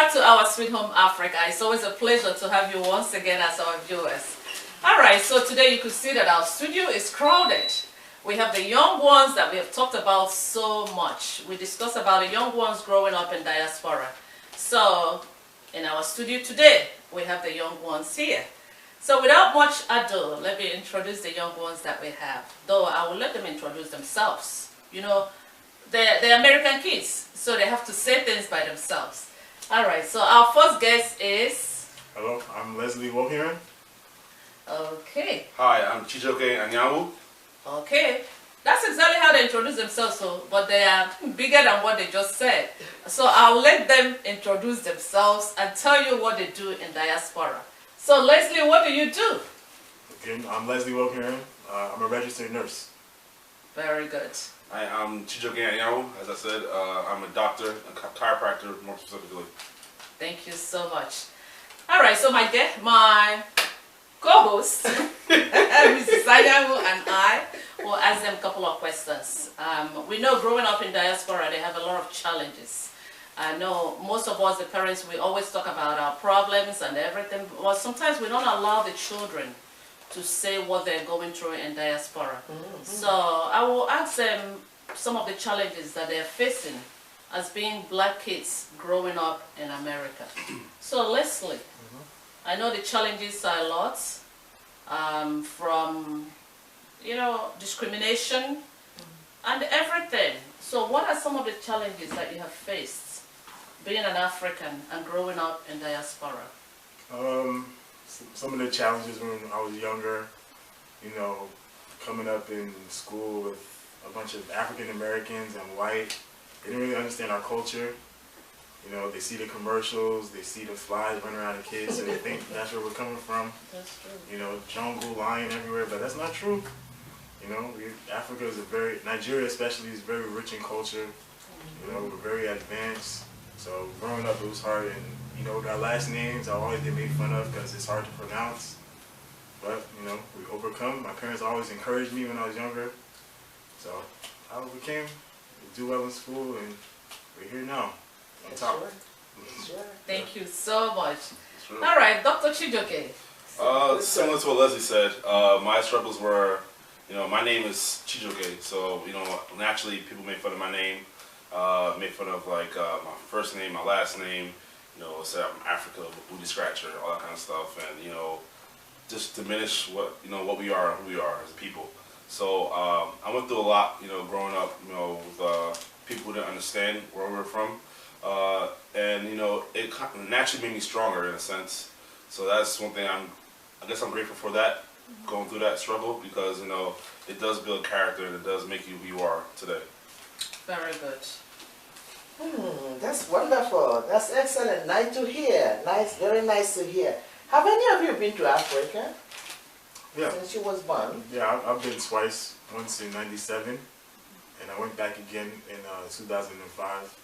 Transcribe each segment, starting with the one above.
back to our Sweet Home Africa. It's always a pleasure to have you once again as our viewers. Alright, so today you could see that our studio is crowded. We have the young ones that we have talked about so much. We discussed about the young ones growing up in diaspora. So, in our studio today, we have the young ones here. So without much ado, let me introduce the young ones that we have. Though I will let them introduce themselves. You know, they're American kids, so they have to say things by themselves. Alright, so our first guest is... Hello, I'm Leslie Woghiren. Okay. Hi, I'm Chijioke Anyanwu. Okay. That's exactly how they introduce themselves, so, but they are bigger than what they just said. So I'll let them introduce themselves and tell you what they do in diaspora. So Leslie, what do you do? Again, I'm Leslie Woghiren. I'm a registered nurse. Very good. Hi, I'm Chijioke Anyanwu. As I said, I'm a doctor, a chiropractor more specifically. Thank you so much. All right, so my co-host, Mrs. Anyanwu, and I will ask them a couple of questions. We know growing up in diaspora, they have a lot of challenges. I know most of us, the parents, we always talk about our problems and everything, but sometimes we don't allow the children to say what they're going through in diaspora. Mm-hmm. So I will ask them some of the challenges that they're facing as being black kids growing up in America. So Leslie, I know the challenges are a lot, from, you know, discrimination and everything. So what are some of the challenges that you have faced being an African and growing up in diaspora? Some of the challenges when I was younger, you know, coming up in school with a bunch of African Americans and white, they didn't really understand our culture. You know, they see the commercials, they see the flies running around the kids, so they think that's where we're coming from. That's true. You know, jungle, lion everywhere, but that's not true. You know, Africa is Nigeria especially is very rich in culture. You know, we're very advanced. So growing up, it was hard, and you know, with our last names, I always get made fun of because it's hard to pronounce. But you know, we overcome. My parents always encouraged me when I was younger, so I overcame. We do well in school, and we're here now. On top. Sure. Thank you so much. All right, Dr. Chijioke. Similar to what Leslie said, my struggles were, you know, my name is Chijioke, so, you know, naturally people make fun of my name, make fun of, like, my first name, my last name, you know, say I'm Africa, booty scratcher, all that kind of stuff, and, you know, just diminish what, you know, what we are and who we are as people. So, I went through a lot, you know, growing up, you know, with people who didn't understand where we were from. And you know, it naturally made me stronger in a sense. So that's one thing I guess I'm grateful for that, going through that struggle, because you know, it does build character and it does make you who you are today. Very good. That's wonderful. That's excellent. Nice to hear. Nice, very nice to hear. Have any of you been to Africa? Yeah. Since you was born? Yeah, I've been twice. Once in '97, and I went back again in 2005.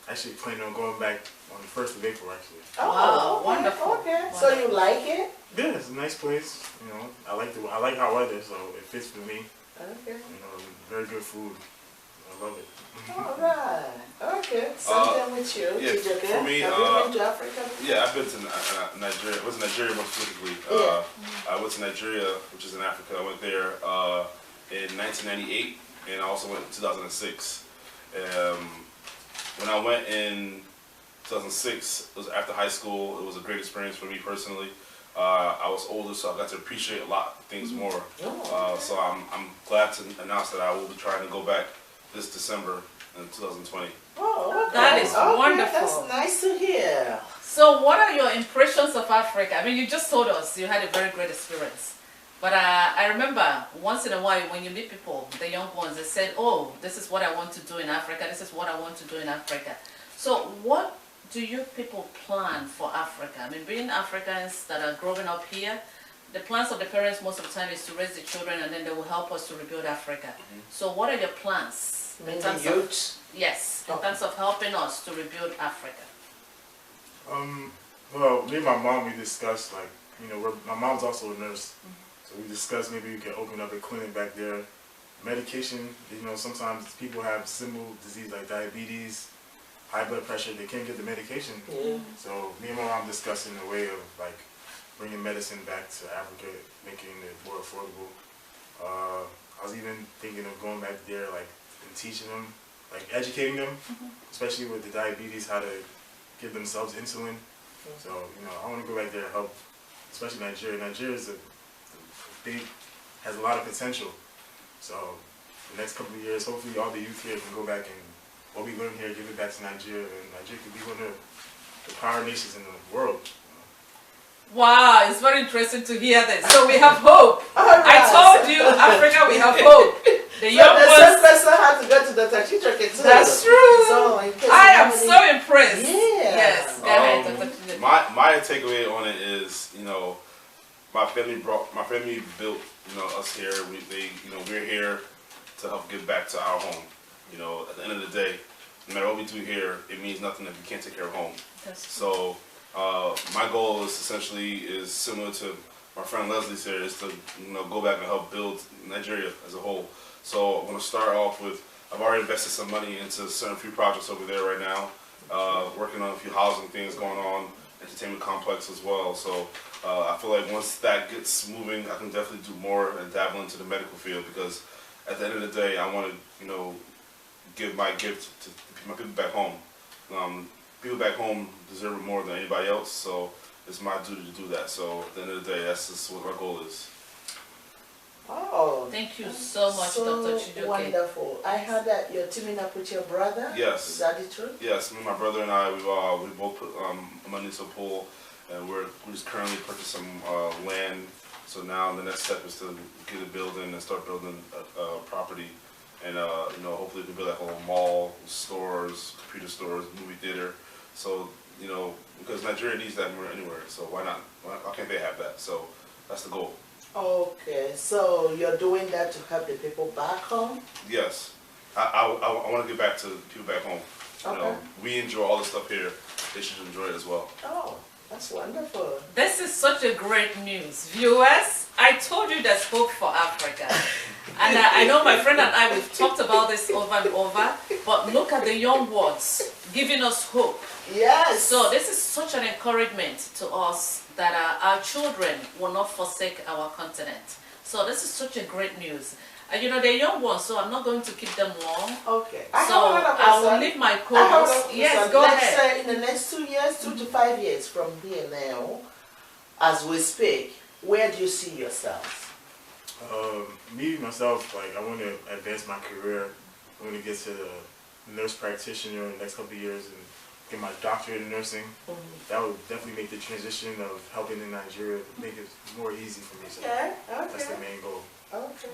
Actually planning on going back on the 1st of April, actually. Oh, wow, okay, wonderful. Okay. Wonderful. So you like it? Yeah, it's a nice place. You know, I like our weather, so it fits for me. Okay. You know, very good food. I love it. All right. Okay. Something with you. Yeah, Chijioke. for me, have you been to Africa? Yeah, I've been to Nigeria. I went to Nigeria more specifically. Yeah. I went to Nigeria, which is in Africa. I went there in 1998, and I also went in 2006. When I went in 2006, it was after high school. It was a great experience for me personally. I was older, so I got to appreciate a lot of things more. Oh, okay. So I'm glad to announce that I will be trying to go back this December in 2020. Oh, okay. That is okay, wonderful. That's nice to hear. So what are your impressions of Africa? I mean, you just told us you had a very great experience. But I remember once in a while when you meet people, the young ones, they said, oh, this is what I want to do in Africa, this is what I want to do in Africa. So what do you people plan for Africa? I mean, being Africans that are growing up here, the plans of the parents most of the time is to raise the children and then they will help us to rebuild Africa. So what are your plans? In terms of, yes, in terms of helping us to rebuild Africa? Well, me and my mom, we discussed, like, you know, my mom's also a nurse. So we discussed maybe we could open up a clinic back there. Medication, you know, sometimes people have simple disease like diabetes, high blood pressure, they can't get the medication. Yeah. So me and my mom discussing a way of like bringing medicine back to Africa, making it more affordable. I was even thinking of going back there, like, and teaching them, like, educating them, especially with the diabetes, how to give themselves insulin. So, you know, I want to go back there and help, especially Nigeria. Nigeria is has a lot of potential. So, the next couple of years, hopefully all the youth here can go back and what we learn here, give it back to Nigeria, and Nigeria could be one of the power nations in the world. Wow, it's very interesting to hear this. So we have hope. Right. I told you, Africa, we have hope. The young the ones. same person had to go to Dr. Chijioke too. That's true. So in case I you am have any- so impressed. Yeah. Yes. Go ahead, Dr. Chijioke. My takeaway on it is, you know, my family built, you know, us here. We're here to help give back to our home. You know, at the end of the day, no matter what we do here, it means nothing if we can't take care of home. That's true. So my goal is essentially similar to my friend Leslie's here, is to, you know, go back and help build Nigeria as a whole. So I'm going to start off with, I've already invested some money into certain few projects over there right now, working on a few housing things going on, entertainment complex as well. So I feel like once that gets moving, I can definitely do more and dabble into the medical field, because at the end of the day, I want to, you know, give my gift to my people back home. People back home deserve it more than anybody else, so it's my duty to do that. So at the end of the day, that's just what my goal is. Oh, Thank you so much, Dr. Chijioke. Wonderful. I heard that you're teaming up with your brother. Yes. Is that the truth? Yes, me, my brother and I, we both put money into a pool, and we're just currently purchasing some land. So now the next step is to get a building and start building a property, and you know, hopefully we can build like a little mall, stores, computer stores, movie theater. So, you know, because Nigeria needs that more anywhere, so why not? Why can't they have that? So that's the goal. Okay, so you're doing that to help the people back home? Yes, I want to get back to the people back home. You know, we enjoy all the stuff here. They should enjoy it as well. Oh, that's wonderful. This is such a great news. Viewers, I told you there's hope for Africa. And I know my friend and I, we've talked about this over and over, but look at the young ones giving us hope. Yes. So this is such an encouragement to us that our children will not forsake our continent. So this is such a great news. You know, they're young ones, so I'm not going to keep them long. Okay. So I will leave my co-host. Yes, go Let's ahead. say in the next 2 years, 2 to 5 years from here now, as we speak, where do you see yourself? Me, myself, like, I want to advance my career. I want to get to the nurse practitioner in the next couple of years and get my doctorate in nursing. That would definitely make the transition of helping in Nigeria, make it more easy for me. So that's the main goal. Okay.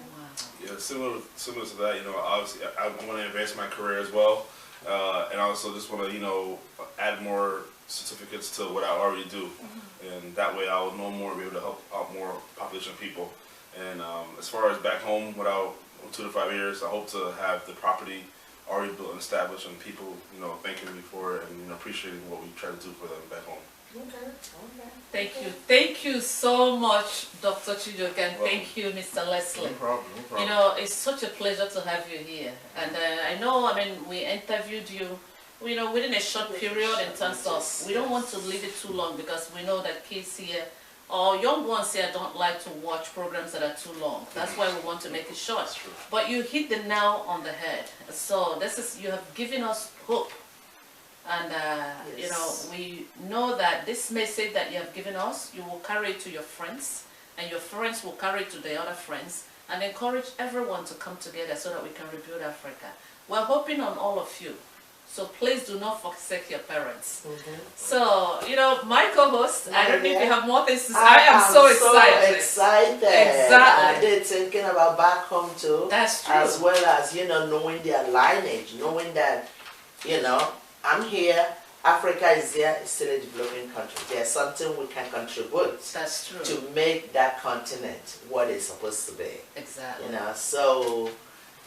Yeah, similar to that, you know, obviously I want to advance my career as well, and I also just want to, you know, add more certificates to what I already do, and that way I will know more, be able to help out more population of people. And as far as back home, without 2 to 5 years, I hope to have the property already built and established, and people, you know, thanking me for it and, you know, appreciating what we try to do for them back home. Thank you. Thank you so much, Dr. Chijioke, and thank you, Mr. Leslie. No problem, no problem. You know, it's such a pleasure to have you here. And I know, I mean, we interviewed you, you know, within a short period in terms of, we don't want to leave it too long because we know that kids here, or young ones here, don't like to watch programs that are too long. That's why we want to make it short. But you hit the nail on the head. So this is, you have given us hope. And, you know, we know that this message that you have given us, you will carry it to your friends, and your friends will carry it to their other friends, and encourage everyone to come together so that we can rebuild Africa. We're hoping on all of you. So please do not forsake your parents. So, you know, my co-host, I don't know if you have more things to say. I am so excited. Exactly. They're thinking about back home too. That's true. As well as, you know, knowing their lineage, knowing that, you know, I'm here, Africa is there, it's still a developing country. There's something we can contribute. That's true. To make that continent what it's supposed to be. Exactly. You know, so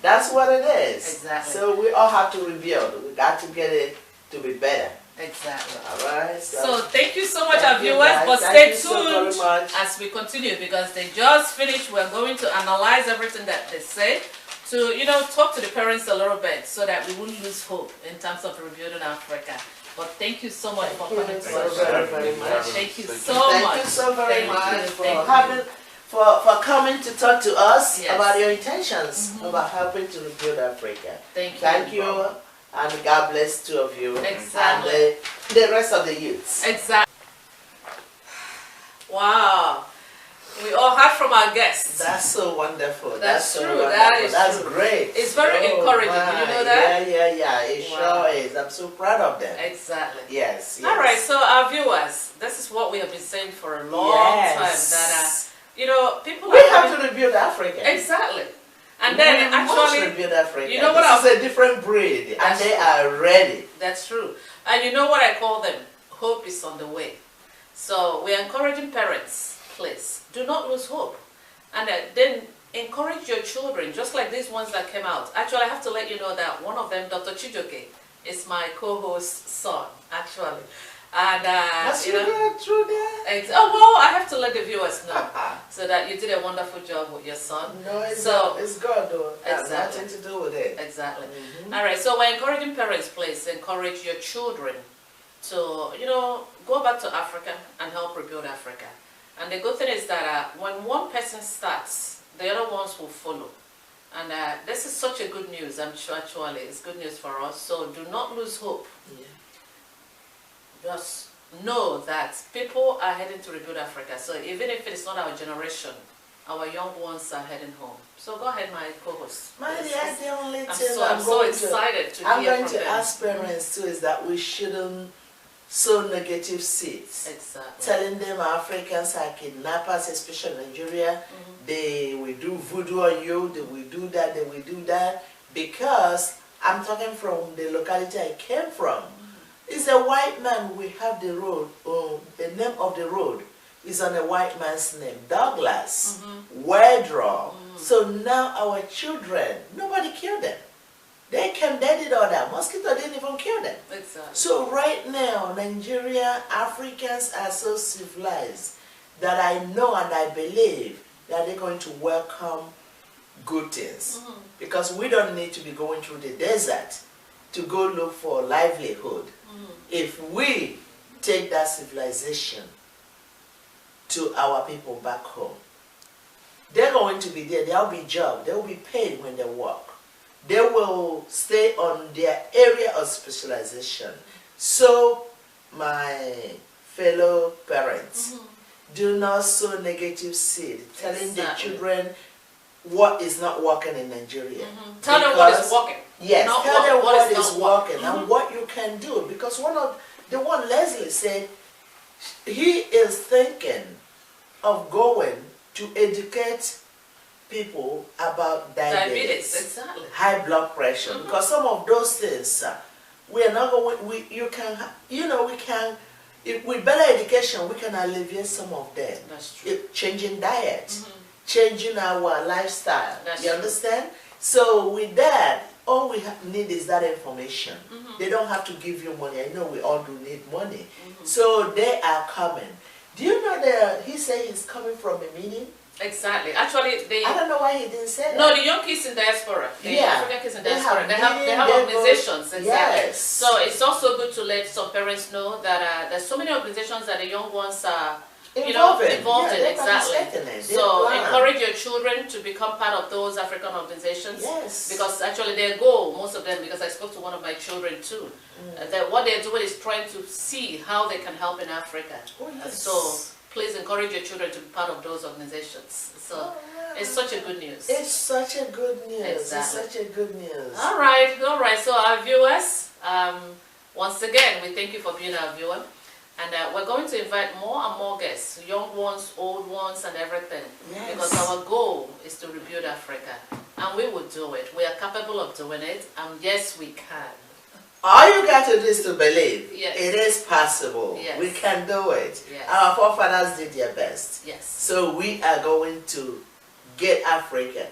that's what it is. Exactly. So we all have to rebuild. We got to get it to be better. Exactly. All right. So thank you so much, our Thank you, viewers, guys. but Thank stay you so tuned very much. as we continue because they just finished. We're going to analyze everything that they said to, you know, talk to the parents a little bit so that we wouldn't lose hope in terms of rebuilding Africa. But thank you so much for coming to so our show. very much. Thank you so Thank much. you so very Thank much you. for Thank having you. for coming to talk to us Yes. about your intentions about helping to rebuild Africa. Thank you. Thank you, and God bless two of you Exactly. and the rest of the youths. Exactly. Wow. We all heard from our guests. That's so wonderful. That's so true. wonderful. That is That's true. great. It's very encouraging. My. You know that? Yeah. It Wow. sure is. I'm so proud of them. Exactly. Yes. All right, so our viewers, this is what we have been saying for a long Yes. time. That you know, people We are have having- to rebuild Africa. exactly, and then we must actually, rebuild Africa. you know what this is a different breed, and That's they true. are ready. that's true. And you know what I call them? Hope is on the way. So we're encouraging parents, please do not lose hope, and then encourage your children, just like these ones that came out. Actually, I have to let you know that one of them, Dr. Chijioke, is my co-host's son, actually. And That's you know, true there. oh well, I have to let the viewers know so that you did a wonderful job with your son. No, it's So- not. It's God though. It has Exactly. nothing to do with it. Exactly. Mhm. All right. So we're encouraging parents, please encourage your children to, you know, go back to Africa and help rebuild Africa. And the good thing is that when one person starts, the other ones will follow. And this is such a good news. I'm sure actually it's good news for us. So do not lose hope. Yeah. Just know that people are heading to rebuild Africa. So even if it's not our generation, our young ones are heading home. So go ahead, my co-host. My dear, the only I'm thing so going excited to I'm hear going from to them. ask parents too is that we shouldn't sow negative seeds. Exactly. Telling them Africans are kidnappers, especially Nigeria. They will do voodoo on you, they will do that, they will do that. Because I'm talking from the locality I came from. It's a white man, we have the road, the name of the road is on a white man's name, Douglas, Wedraw. So now our children, nobody killed them. They came, they did all that. Mosquito didn't even kill them. Exactly. So right now, Nigeria, Africans are so civilized that I know and I believe that they're going to welcome good things. Because we don't need to be going through the desert to go look for livelihood. If we take that civilization to our people back home, they're going to be there, there'll be jobs, they'll be paid when they work. They will stay on their area of specialization. So, my fellow parents, do not sow negative seed, telling the Exactly. children what is not working in Nigeria. Tell them what is Because- working. Yes, Not tell them what is not working and what you can do. Because the one Leslie said, he is thinking of going to educate people about diabetes, Exactly. high blood pressure. Because some of those things, we are not going. We can. If with better education, we can alleviate some of them. That's true. Changing diet, changing our lifestyle. That's You true. understand? So with that, all we need is that information. They don't have to give you money. I know we all do need money. So they are coming. Do you know that he said he's coming from a meeting? Exactly. Actually, they. I don't know why he didn't say that. No, the young kids in diaspora, the Yeah. African kids in They diaspora, have they have meaning, they organizations, go- exactly. Yes. So it's also good to let some parents know that there's so many organizations that the young ones are, involved in, they're exactly. participating in it. They So plan. encourage your children to become part of those African organizations. Yes. Because actually their goal, most of them, because I spoke to one of my children too, that what they're doing is trying to see how they can help in Africa. Oh, yes. So please encourage your children to be part of those organizations. So it's such a good news. It's such a good news. Exactly. It's such a good news. All right. So our viewers, once again, we thank you for being our viewer. And we're going to invite more and more guests, young ones, old ones, and everything. Yes. Because our goal is to rebuild Africa. And we will do it. We are capable of doing it. And yes, we can. All you got to do is to believe. Yes. It is possible. Yes. We can do it. Yes. Our forefathers did their best. Yes. So we are going to get Africa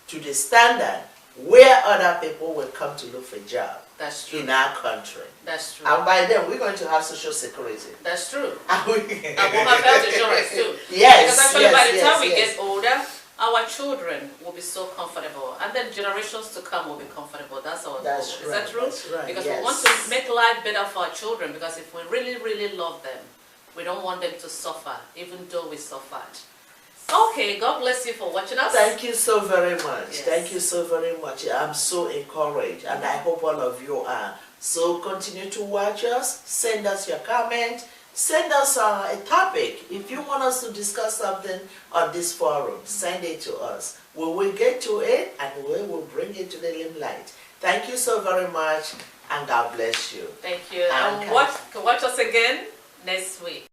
to the standard where other people will come to look for a job That's true. in our country. That's true. And by then, we're going to have social security. That's true. And And we'll have health insurance too. Yes, Because actually yes, by the time yes, we yes. get older, our our children will be so comfortable, and then generations to come will be comfortable. That's our goal. Is that true? That's right. Because yes. we want to make life better for our children, because if we really, really love them, we don't want them to suffer, even though we suffered. Okay, God bless you for watching us. Thank you so very much. Yes. Thank you so very much. I'm so encouraged, and I hope all of you are. So continue to watch us. Send us your comment. Send us a topic. If you want us to discuss something on this forum, send it to us. We will get to it, and we will bring it to the limelight. Thank you so very much, and God bless you. Thank you. And watch us again next week.